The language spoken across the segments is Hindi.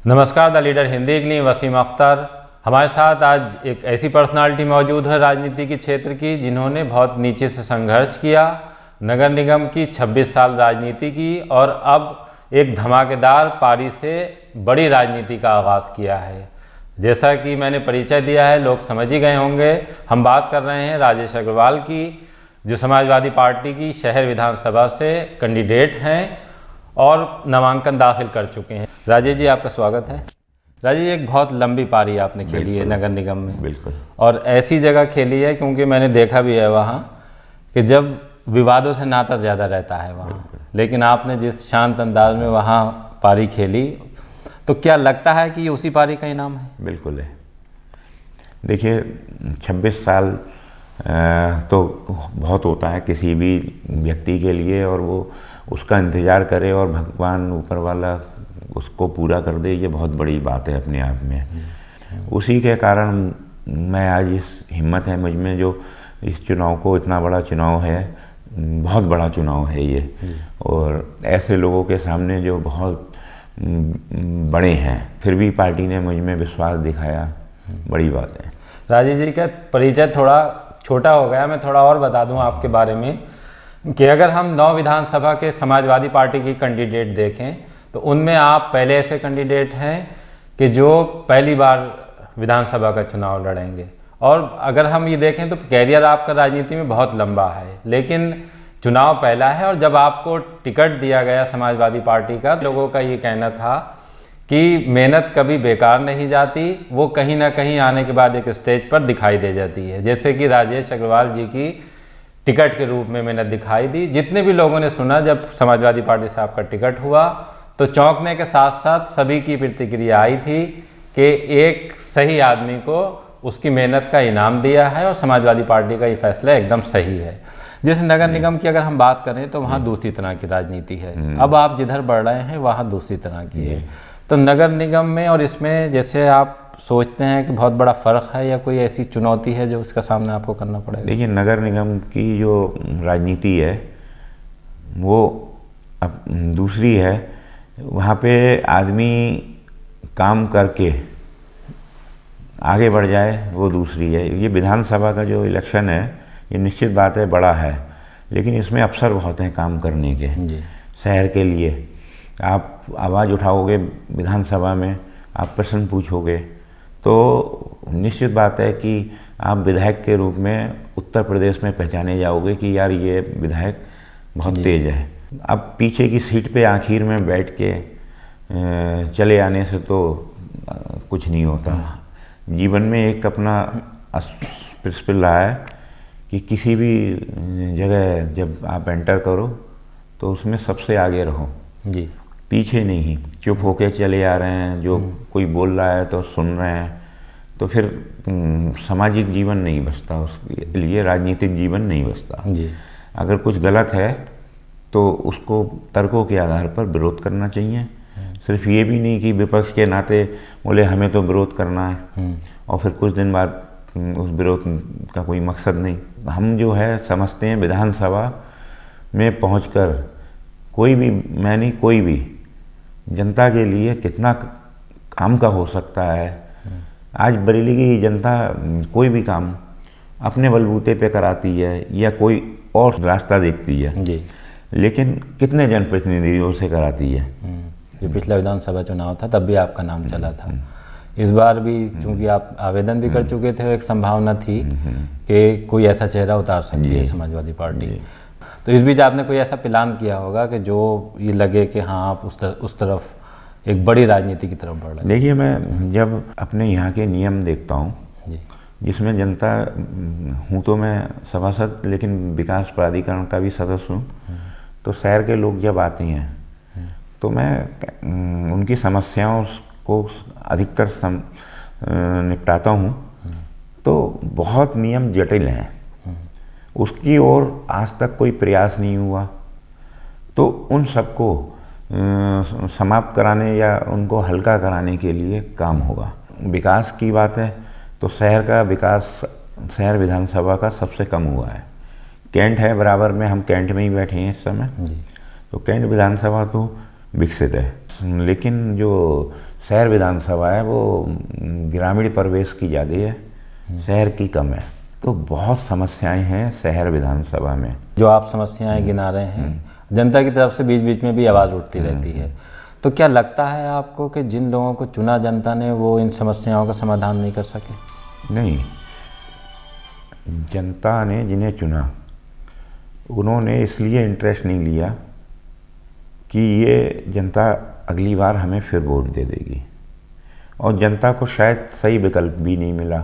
नमस्कार, द लीडर हिंदी के लिए वसीम अख्तर। हमारे साथ आज एक ऐसी पर्सनालिटी मौजूद है राजनीति के क्षेत्र की, जिन्होंने बहुत नीचे से संघर्ष किया, नगर निगम की 26 साल राजनीति की और अब एक धमाकेदार पारी से बड़ी राजनीति का आगाज़ किया है। जैसा कि मैंने परिचय दिया है, लोग समझ ही गए होंगे। हम बात कर रहे हैं राजेश अग्रवाल की, जो समाजवादी पार्टी की शहर विधानसभा से कैंडिडेट हैं और नामांकन दाखिल कर चुके हैं। राजेश जी, आपका स्वागत है। राजेश जी, एक बहुत लंबी पारी आपने खेली है नगर निगम में। बिल्कुल। और ऐसी जगह खेली है क्योंकि मैंने देखा भी है वहाँ कि जब विवादों से नाता ज़्यादा रहता है वहाँ, लेकिन आपने जिस शांत अंदाज में वहाँ पारी खेली, तो क्या लगता है कि ये उसी पारी का इनाम है? बिल्कुल है। देखिए, 26 साल तो बहुत होता है किसी भी व्यक्ति के लिए, और वो उसका इंतज़ार करे और भगवान ऊपर वाला उसको पूरा कर दे, ये बहुत बड़ी बात है अपने आप में। उसी के कारण मैं आज इस हिम्मत है मुझ में, जो इस चुनाव को, इतना बड़ा चुनाव है, बहुत बड़ा चुनाव है ये, और ऐसे लोगों के सामने जो बहुत बड़े हैं, फिर भी पार्टी ने मुझ में विश्वास दिखाया, बड़ी बात है। राजेश जी का परिचय थोड़ा छोटा हो गया, मैं थोड़ा और बता दूं आपके बारे में कि अगर हम 9 विधानसभा के समाजवादी पार्टी की कैंडिडेट देखें तो उनमें आप पहले ऐसे कैंडिडेट हैं कि जो पहली बार विधानसभा का चुनाव लड़ेंगे। और अगर हम ये देखें तो कैरियर आपका राजनीति में बहुत लंबा है, लेकिन चुनाव पहला है। और जब आपको टिकट दिया गया समाजवादी पार्टी का, लोगों का ये कहना था कि मेहनत कभी बेकार नहीं जाती, वो कहीं ना कहीं आने के बाद एक स्टेज पर दिखाई दे जाती है। जैसे कि राजेश अग्रवाल जी की टिकट के रूप में मेहनत दिखाई दी। जितने भी लोगों ने सुना जब समाजवादी पार्टी से आपका टिकट हुआ, तो चौंकने के साथ साथ सभी की प्रतिक्रिया आई थी कि एक सही आदमी को उसकी मेहनत का इनाम दिया है और समाजवादी पार्टी का ये फैसला एकदम सही है। जैसे नगर निगम की अगर हम बात करें तो वहाँ दूसरी तरह की राजनीति है, अब आप जिधर बढ़ रहे हैं वहाँ दूसरी तरह की है। तो नगर निगम में और इसमें जैसे आप सोचते हैं कि बहुत बड़ा फ़र्क है, या कोई ऐसी चुनौती है जो उसका सामना आपको करना पड़ेगा? देखिए, नगर निगम की जो राजनीति है वो अब दूसरी है। वहाँ पे आदमी काम करके आगे बढ़ जाए, वो दूसरी है। ये विधानसभा का जो इलेक्शन है, ये निश्चित बात है बड़ा है, लेकिन इसमें अवसर बहुत हैं काम करने के। शहर के लिए आप आवाज़ उठाओगे विधानसभा में, आप प्रश्न पूछोगे, तो निश्चित बात है कि आप विधायक के रूप में उत्तर प्रदेश में पहचाने जाओगे कि यार ये विधायक बहुत तेज़ है। अब पीछे की सीट पे आखिर में बैठ के चले आने से तो कुछ नहीं होता। जीवन में एक अपना प्रिंसिपल रहा है कि किसी भी जगह जब आप एंटर करो तो उसमें सबसे आगे रहो जी, पीछे नहीं। चुप होके चले आ रहे हैं, जो कोई बोल रहा है तो सुन रहे हैं, तो फिर सामाजिक जीवन नहीं बचता, उसके लिए राजनीतिक जीवन नहीं बचता जी। अगर कुछ गलत है तो उसको तर्कों के आधार पर विरोध करना चाहिए। सिर्फ ये भी नहीं कि विपक्ष के नाते बोले हमें तो विरोध करना है और फिर कुछ दिन बाद उस विरोध का कोई मकसद नहीं। हम जो है समझते हैं विधानसभा में पहुंचकर कोई भी, मैं नहीं कोई भी, जनता के लिए कितना काम का हो सकता है। आज बरेली की जनता कोई भी काम अपने बलबूते पे कराती है या कोई और रास्ता देखती है जी, लेकिन कितने जनप्रतिनिधियों से कराती है। जो पिछला विधानसभा चुनाव था तब भी आपका नाम चला था, इस बार भी चूंकि आप आवेदन भी कर चुके थे, एक संभावना थी कि कोई ऐसा चेहरा उतार सकती है समाजवादी पार्टी। तो इस बीच आपने कोई ऐसा प्लान किया होगा कि जो ये लगे कि हाँ आप उस तरफ एक बड़ी राजनीति की तरफ बढ़ रहे हैं? देखिए, मैं जब अपने यहाँ के नियम देखता हूँ जिसमें जनता हूँ, तो मैं सभासद, लेकिन विकास प्राधिकरण का भी सदस्य हूँ। तो शहर के लोग जब आते हैं तो मैं उनकी समस्याओं को अधिकतर निपटाता हूँ। तो बहुत नियम जटिल हैं, उसकी ओर आज तक कोई प्रयास नहीं हुआ। तो उन सबको समाप्त कराने या उनको हल्का कराने के लिए काम होगा। विकास की बात है तो शहर का विकास शहर विधानसभा का सबसे कम हुआ है। कैंट है बराबर में, हम कैंट में ही बैठे हैं इस समय, तो कैंट विधानसभा तो विकसित है, लेकिन जो शहर विधानसभा है वो ग्रामीण परिवेश की ज़्यादा है, शहर की कम है। तो बहुत समस्याएं हैं शहर विधानसभा में। जो आप समस्याएं गिना रहे हैं, जनता की तरफ से बीच बीच में भी आवाज़ उठती रहती है। तो क्या लगता है आपको कि जिन लोगों को चुना जनता ने वो इन समस्याओं का समाधान नहीं कर सके? नहीं, जनता ने जिन्हें चुना उन्होंने इसलिए इंटरेस्ट नहीं लिया कि ये जनता अगली बार हमें फिर वोट दे देगी, और जनता को शायद सही विकल्प भी नहीं मिला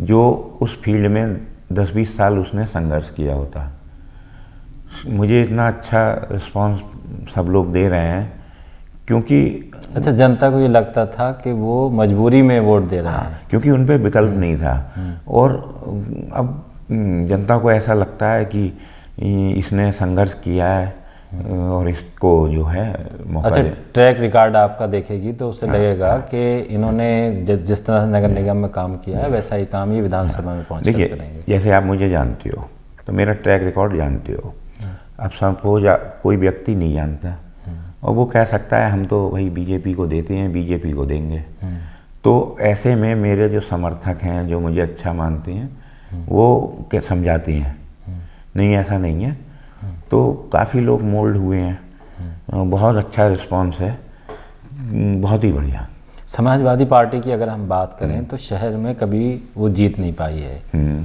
जो उस फील्ड में 10-20 साल उसने संघर्ष किया होता। मुझे इतना अच्छा रिस्पांस सब लोग दे रहे हैं क्योंकि अच्छा, जनता को ये लगता था कि वो मजबूरी में वोट दे रहा है, क्योंकि उन पे विकल्प नहीं था। और अब जनता को ऐसा लगता है कि इसने संघर्ष किया है और इसको जो है मौका अच्छा, दे। ट्रैक रिकॉर्ड आपका देखेगी तो उससे लगेगा कि इन्होंने जिस तरह से नगर निगम में काम किया है वैसा ही काम ये विधानसभा में पहुँच कर देखिए, करेंगे। जैसे आप मुझे जानते हो तो मेरा ट्रैक रिकॉर्ड जानते हो। अब सपोज कोई व्यक्ति नहीं जानता और वो कह सकता है हम तो भाई बीजेपी को देते हैं, बीजेपी को देंगे। तो ऐसे में मेरे जो समर्थक हैं, जो मुझे अच्छा मानते हैं, वो क्या समझाते हैं नहीं ऐसा नहीं है। तो काफ़ी लोग मोल्ड हुए हैं, बहुत अच्छा रिस्पांस है, बहुत ही बढ़िया। समाजवादी पार्टी की अगर हम बात करें तो शहर में कभी वो जीत नहीं पाई है।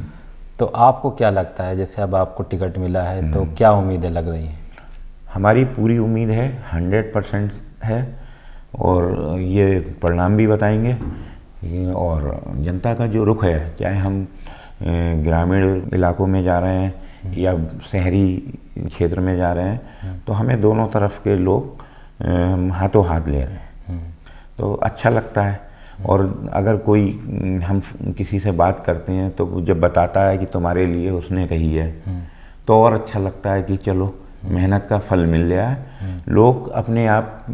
तो आपको क्या लगता है, जैसे अब आपको टिकट मिला है तो क्या उम्मीदें लग रही हैं? हमारी पूरी उम्मीद है, 100% है, और ये परिणाम भी बताएंगे। और जनता का जो रुख है, चाहे हम ग्रामीण इलाकों में जा रहे हैं या शहरी क्षेत्र में जा रहे हैं, तो हमें दोनों तरफ के लोग हाथों हाथ ले रहे हैं, तो अच्छा लगता है। और अगर कोई हम किसी से बात करते हैं तो जब बताता है कि तुम्हारे लिए उसने कही है, तो और अच्छा लगता है कि चलो मेहनत का फल मिल गया है। लोग अपने आप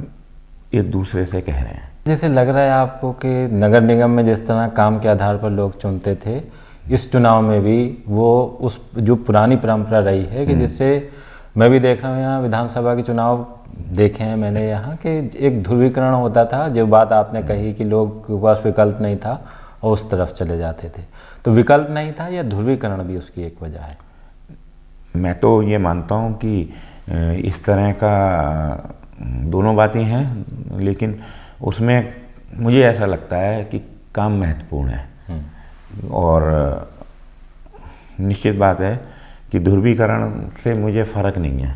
एक दूसरे से कह रहे हैं। जैसे लग रहा है आपको कि नगर निगम में जिस तरह काम के आधार पर लोग चुनते थे, इस चुनाव में भी वो उस जो पुरानी परंपरा रही है कि जिससे मैं भी देख रहा हूँ, यहाँ विधानसभा के चुनाव देखे हैं मैंने यहाँ कि एक ध्रुवीकरण होता था। जो बात आपने कही कि लोग के पास विकल्प नहीं था और उस तरफ चले जाते थे, तो विकल्प नहीं था या ध्रुवीकरण भी उसकी एक वजह है? मैं तो ये मानता हूँ कि इस तरह का दोनों बातें हैं, लेकिन उसमें मुझे ऐसा लगता है कि काम महत्वपूर्ण है। और निश्चित बात है कि ध्रुवीकरण से मुझे फ़र्क नहीं है,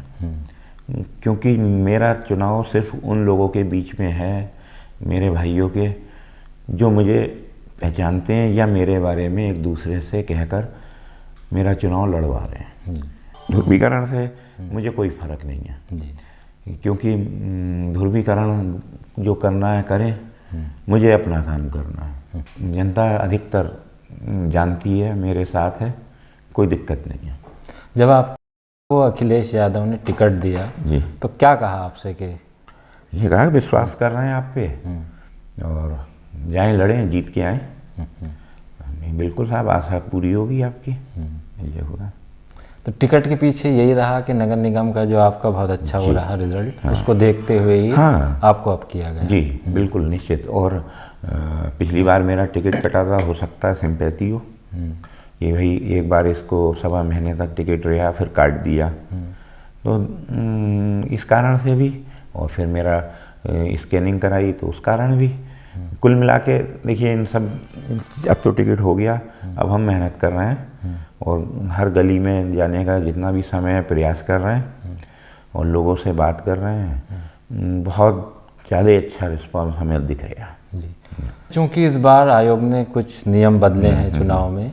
क्योंकि मेरा चुनाव सिर्फ उन लोगों के बीच में है, मेरे भाइयों के, जो मुझे पहचानते हैं या मेरे बारे में एक दूसरे से कहकर मेरा चुनाव लड़वा रहे हैं। ध्रुवीकरण से मुझे कोई फ़र्क नहीं है, क्योंकि ध्रुवीकरण जो करना है करें, मुझे अपना काम करना है। जनता अधिकतर जानती है, मेरे साथ है, कोई दिक्कत नहीं है। जब आपको अखिलेश यादव ने टिकट दिया जी, तो क्या कहा आपसे? कि ये कहा विश्वास कर रहे हैं आप पे और जाएं लड़ें, जीत के आएँ। बिल्कुल साहब, आशा पूरी होगी आपकी, ये होगा। तो टिकट के पीछे यही रहा कि नगर निगम का जो आपका बहुत अच्छा हो रहा रिजल्ट, उसको देखते हुए ही आपको अब किया गया? जी बिल्कुल निश्चित। और पिछली बार मेरा टिकट कटा था, हो सकता है सिंपैथी हो कि भाई एक बार इसको 1.25 महीने तक टिकट रहा, फिर काट दिया, तो इस कारण से भी, और फिर मेरा स्कैनिंग कराई तो उस कारण भी, कुल मिला के देखिए इन सब, अब तो टिकट हो गया, अब हम मेहनत कर रहे हैं और हर गली में जाने का जितना भी समय है प्रयास कर रहे हैं और लोगों से बात कर रहे हैं। बहुत ज़्यादा अच्छा रिस्पांस हमें दिख रहा है जी। चूँकि इस बार आयोग ने कुछ नियम बदले हैं चुनाव में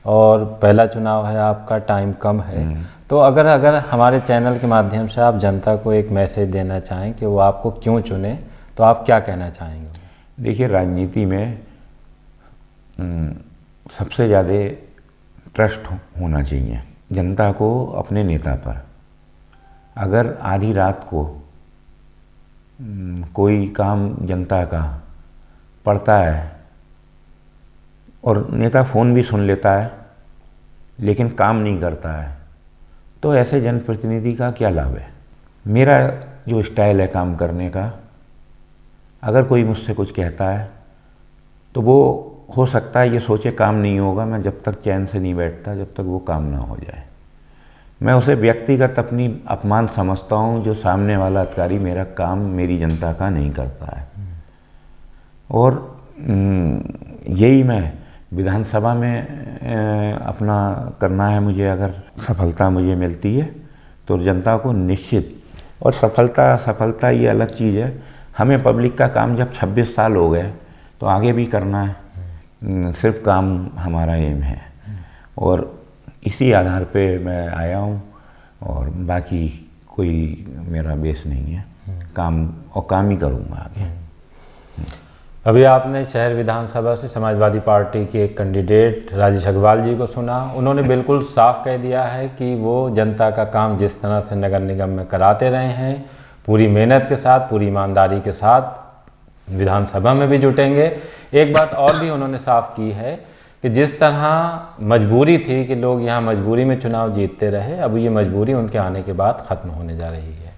और पहला चुनाव है आपका, टाइम कम है, तो अगर हमारे चैनल के माध्यम से आप जनता को एक मैसेज देना चाहें कि वो आपको क्यों चुने, तो आप क्या कहना चाहेंगे? देखिए, राजनीति में सबसे ज़्यादा ट्रस्ट होना चाहिए जनता को अपने नेता पर। अगर आधी रात को कोई काम जनता का पड़ता है और नेता फ़ोन भी सुन लेता है लेकिन काम नहीं करता है, तो ऐसे जनप्रतिनिधि का क्या लाभ है? मेरा जो स्टाइल है काम करने का, अगर कोई मुझसे कुछ कहता है तो वो हो सकता है ये सोचे काम नहीं होगा, मैं जब तक चैन से नहीं बैठता जब तक वो काम ना हो जाए। मैं उसे व्यक्तिगत अपनी अपमान समझता हूँ जो सामने वाला अधिकारी मेरा काम मेरी जनता का नहीं करता है। और यही मैं विधानसभा में अपना करना है। मुझे अगर सफलता मुझे मिलती है तो जनता को निश्चित, और सफलता ये अलग चीज़ है, हमें पब्लिक का काम जब 26 साल हो गए तो आगे भी करना है। सिर्फ काम हमारा एम है और इसी आधार पे मैं आया हूँ, और बाकी कोई मेरा बेस नहीं है। काम ही करूँगा आगे। अभी आपने शहर विधानसभा से समाजवादी पार्टी के एक कैंडिडेट राजेश अग्रवाल जी को सुना। उन्होंने बिल्कुल साफ कह दिया है कि वो जनता का काम जिस तरह से नगर निगम में कराते रहे हैं, पूरी मेहनत के साथ, पूरी ईमानदारी के साथ विधानसभा में भी जुटेंगे। एक बात और भी उन्होंने साफ की है कि जिस तरह मजबूरी थी कि लोग यहाँ मजबूरी में चुनाव जीतते रहे, अब ये मजबूरी उनके आने के बाद ख़त्म होने जा रही है।